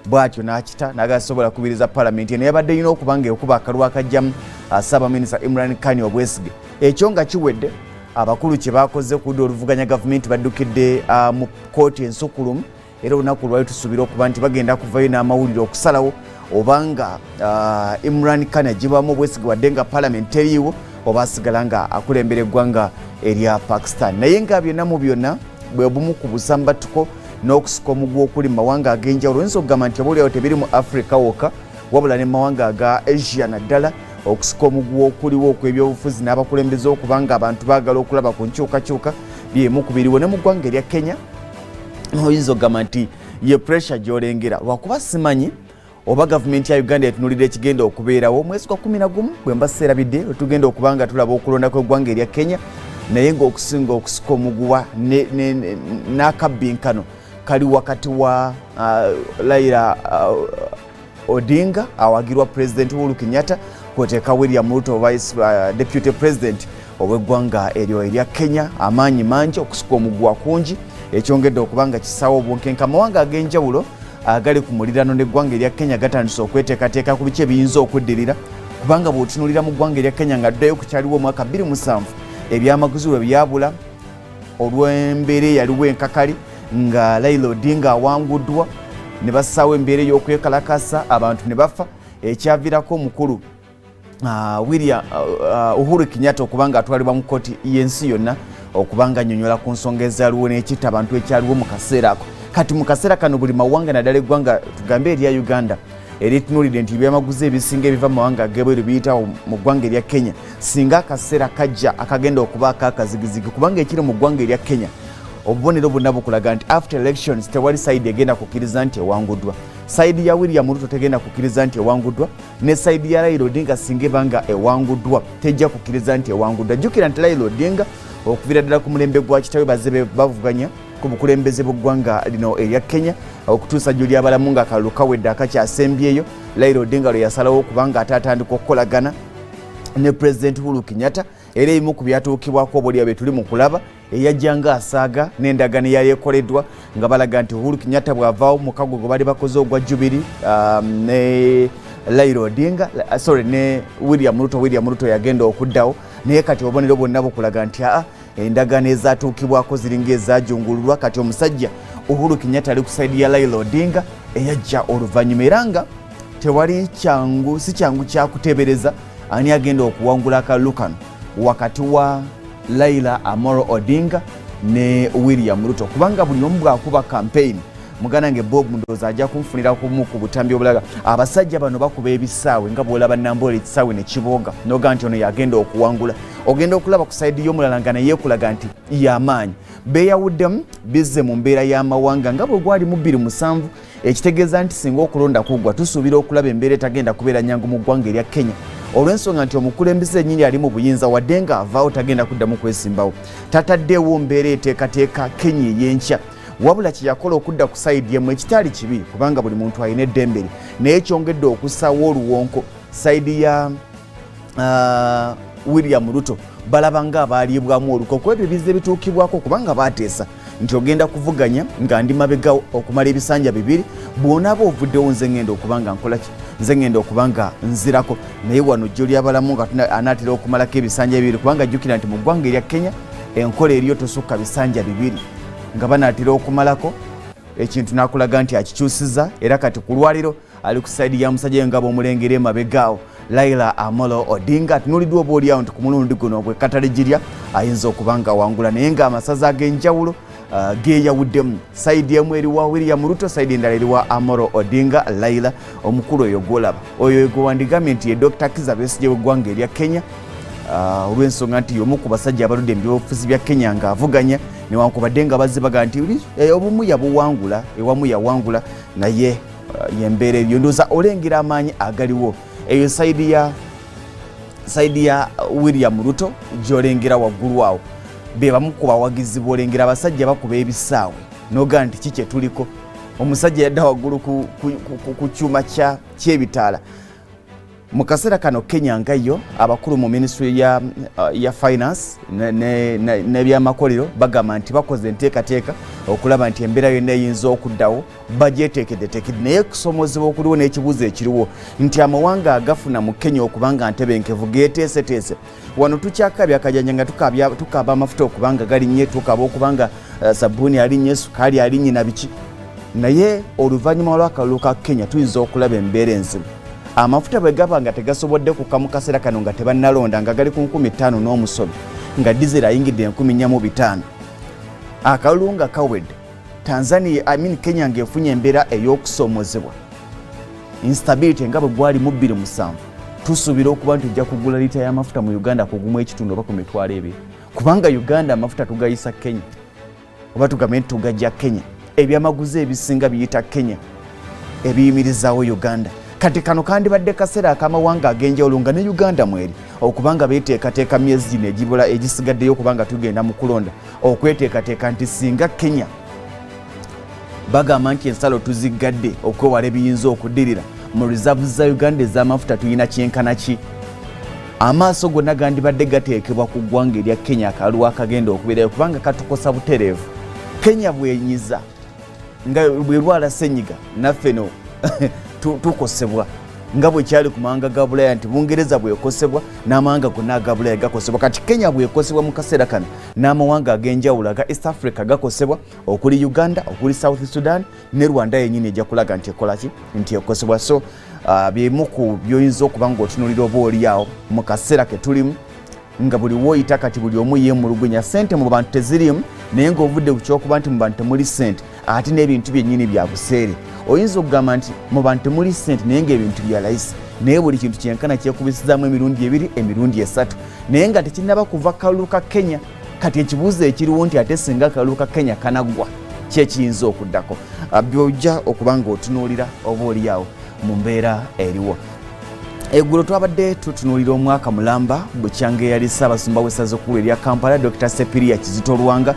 bwatyo n'akita n'agasobola kubiriza Parliament naye yabadde yina okubanga okuba akalulu akajjamu Ssaabaminisita Imran Khan Obwesige. Ekyo nga kiwedde abakulu kye bakoze ku oluvuganya gavumenti baddukidde mu kkooti ensukulumu era olunaku lwali tusuubira okuba nti bagenda kuvayo n'amawulire okusalawo obanga Imran Khan agibwamu Obwesige wadde nga Parliament teriiwo oba asigala nga akulembera eggwanga erya Pakistan. Naye nga byonna mu byonna bwe bumu ku busambatuko n'okusika omugwa okuli mu mawanga ag'enjawulo oyinza okugamba nti obaolyawo tebiri mu Africa wokka wabula ne mu mawanga aga Asia naddala okusika omugwa okuliwo okw'ebyobufuzi n'abakulembeze okubanga abantu baagala okulaba ku nkyukakyuka byemu ku biriwo ne mu ggwanga erya Kenya oyinza okugamba nti ye pressure gy'olengera lwakuba simanyi oba gavumenti ya Uganda etunuulira ekigenda okubeerawo mwezi gwa 11 bwe mba seerabidde tugenda okubanga tulaba okulonda kw'eggwanga erya Kenya naye ng'okusinga okusika omugwa n'akabbinkano kali wakati wa Raila Odinga awagirwa President Uhuru Kenyatta kwoteeka William Ruto Vice Deputy President ow'eggwanga eryo erya Kenya. Amaanyi mangi okusika omugwa kungi ekyongedde okubanga kisaawa obunkenke amawanga ag'enjawulo agali ku muliraano n'eggwanga erya Kenya gatandise okweteekateeka ku biki ebiyinza okuddirira kubanga bw'otunuulira mu ggwanga erya Kenya nga ddayo ku kyaliwo omwaka 2007 ebyamaguzi bwe byabula olw'embeera eyaliwo enkakali nga Raila Odinga awanguddwa ne bassaawo embeera ey'okwekalakasa abantu ne bafa ekyaviirako omukulu Uhuru Kenyatta okubanga atwalibwa mu kkooti y'ensi yonna okubanga annyonnyola ku nsonga ezaaliwo n'ekitta abantu ekyaliwo mu kaseera ako. Kati mu kaseera kano buli mawanga naddala eggwanga tugambe erya Uganda eritunuulidde nti ebyamaguzi ebisinga ebiva mu mawanga ag'ebweru biyitawo mu ggwanga erya Kenya singa akaseera kajja akagenda okuba akakazigizigi kubanga ekiri mu ggwanga erya Kenya obubonero bwonna bukulaga nti after elections tewali sayidi egenda kukkiriza nti ewanguddwa. Sayidi ya William Ruto tegenda kukkiriza nti ewanguddwa ne sayidi ya Raila Odinga singa ebanga ewanguddwa tejja kukkiriza nti ewanguddwa. Jjukira nti Raila Odinga okuviira ddala ku mulembe gwa kitaawe bazze bavuganya ku bukulembeze bw'eggwanga lino erya Kenya okutuusa gy'oli abalamu nga akalulu kawedde akakyasembyeyo Raila Odinga lwe yasalawo okubanga atatandika okukolagana ne President Uhuru Kenyatta era ebimu ku byatuukibwako oboolyawo bye tuli mu kulaba eyajjanga asaaga n'endagaano eyali ekoleddwa nga balaga nti Uhuru Kenyatta bw'avaawo mukago gwe bali bakoze ogwa Jubilee ne Raila Odinga ne William Ruto yagenda okuddawo naye kati obubonero bwonna bukulaga nti endagaano ezaatuukibwako ziringa ezajungululwa kati omusajja Uhuru Kenyatta ali ku sayidi ya Raila Odinga eyajja oluvannyuma era nga tewali si kyangu kyakuteebereza ani agenda okuwangula akalulu kano wakati wa Raila Amolo Odinga ne William Ruto kubanga buli omu bw'akuba campaign mugana nge Bob Ndoza ajja kumfunira kumu ku butambi obulaga abasajja bano bakuba ebisaawe nga bw'olaba Namboole ekisaawe ne kibooga noga nti ono yagenda okuwangula ogenda okulaba ku sayidi y'omulala nga naye ekulaga nti y'amaanyi beeyawuddemu bizze mu mbeera y'amawanga nga bwe gwali mu 2007 ekitegeeza nti singa okulonda kuggwa tusuubira okulaba embeera etagenda kubeera nyangu mu ggwanga erya Kenya olw'ensonga nti omukulembeze ennyini ali mu buyinza wadde nga avaawo tagenda kuddamu kwesimbawo tataddeewo mbeera eteekateeka Kenya ey'enkya wabula kye yakola okudda ku sayidi emu ekitaali kibi kubanga buli muntu alina eddembe lye naye kyongedde okussaawo oluwonko sayidi ya William Ruto balaba nga abaaliibwamu oluko ku ebyo bizze bituukibwako kubanga baateesa nti ogenda kuvuganya nga ndi mabegawo okumala ebisanja bibiri bw'onaaba ovuddewo nze ngenda okubanga nkolaki nze ngenda okubanga nzirako naye wano gy'oli abalamu nga anaatera okumalako ebisanja bibiri kubanga jjukira nti mu ggwanga erya Kenya enkola eriyo tosukka bisanja bibiri nga banaatera okumalako ekintu n'akulaga nti akikyusiza era kati ku lwaliro ali ku sayidi ya musajja nga bw'omulengera emabegaawo Raila Amolo Odinga tunuuliddwa oba oliawo nti ku mulundi guno bwe katale girya ayinza okubanga wangula naye ng'amasaza ag'enjawulo geeyawuddemu sayidi emu eri wa William Ruto sayidi endala eri wa Amolo Odinga Raila omukulu oyo gwolaba oyo gwe wandigambye nti ye Dr. Kizza Besigye w'eggwanga erya Kenya olw'ensonga nti y'omu ku basajja abaludde mu byobufuzi bya Kenya ng'avuganya newankubadde nga bazze baga nti obumu yabuwangula ewamu yawangula naye yembeera ebyo ndowooza olengera amaanyi agaliwo eyo sayidi ya William Ruto gy'olengera waggulu awo be bamu ku bawagizi b'olengera abasajja bakuba ebisaawe noga nti kikye tuliko omusajja yadda waggulu ku kyuma ky'ebitaala mu kaseera kano Kenya ngayo abakulu mu ministry ya finance n'ebyamakolero bagamba nti bakoze enteekateeka okulaba nti embeera yonna eyinza okuddawo bagyeteekeddeteekedde naye kusomozebwa okuliwo n'ekibuuzo ekiriwo nti amawanga agafuna mu Kenya okubanga ntebenkevu geeteeseteese wano tukyakabya akajanja nga tukaaba amafuta okubanga galinnye tukaba okubanga sabbuuni alinnye sukaali alinnye na biki naye oluvannyuma lw'akalulu ka Kenya tuyinza okulaba embeera enzibu amafuta bwe gaba nga tegasobodde kukka mu kaseera kano nga tebannalonda nga gali ku 50 n'omusomi nga dizeri ayingidde 4,500 akalulu nga kawedde Kenya ng'efunye embeera ey'okusomozebwa instability nga bwe gwali mu 2007 tusuubira okuba nti tujja kugula lita y'amafuta mu Uganda kugumu ekitundu oba ku mitwalo 2 kubanga Uganda amafuta tugayisa Kenya oba tugambe nti tugajja Kenya ebyamaguzi ebisinga biyita Kenya ebiyimirizaawo Uganda kati kano kandibadde kaseera akamawanga ag'enjawulo nga ne Uganda mweri okubanga beeteekateeka myezi gino egibula egisigaddeyo okubanga tugenda mu kulonda okweteekateeka nti singa Kenya bagamba nti ensalo tuzigadde okwewala ebiyinza okuddirira mu reserve za Uganda ez'amafuta tuyina kyenkana ki amaaso gonna gandibadde gateekebwa ku ggwanga erya Kenya akalulu akagenda okubeerayo kubanga katukosa butereevu Kenya bwenyiza nga bwe lwala ssenyiga naffe no tukosebwa nga bwe kyali ku mawanga ga Bulaya nti Bungereza bwekosebwa n'amawanga gonna aga Bulaya gakosebwa kati Kenya bwekosebwa mu kaseera kano n'amawanga ag'enjawulo aga East Africa gakosebwa okuli Uganda okuli South Sudan ne Rwanda yennyini ejja kulaga nti ekola ki nti ekosebwa so byemu ku byoyinza okuba ng'otunuulira oba oliawo mu kaseera ke tulimu nga buli woyita kati buli omu yeemulugunya ssente mu bantu tezirimu naye ng'ovudde ku kyokuba nti mu bantu temuli ssente ate n'ebintu byennyini bya buseere oyinza okugamba nti mu bantu temuli ssente naye ng'ebintu bya layisi naye buli kintu kyenkana kyekubisizaamu emirundi 2 emirundi 3 naye nga tekinnaba kuva kalulu ka Kenya kati ekibuuzo ekiriwo nti ate singa kalulu ka Kenya kanaggwa kyekiyinza okuddako byojja okuba ng'otunuulira oba oliawo mu mbeera eriwo eggulo twabadde tutunuulira omwaka mulamba Bukyanga eyali Ssaabasumba w'essaza ekkulu erya Kampala Dr. Sepiria Kizito Lwanga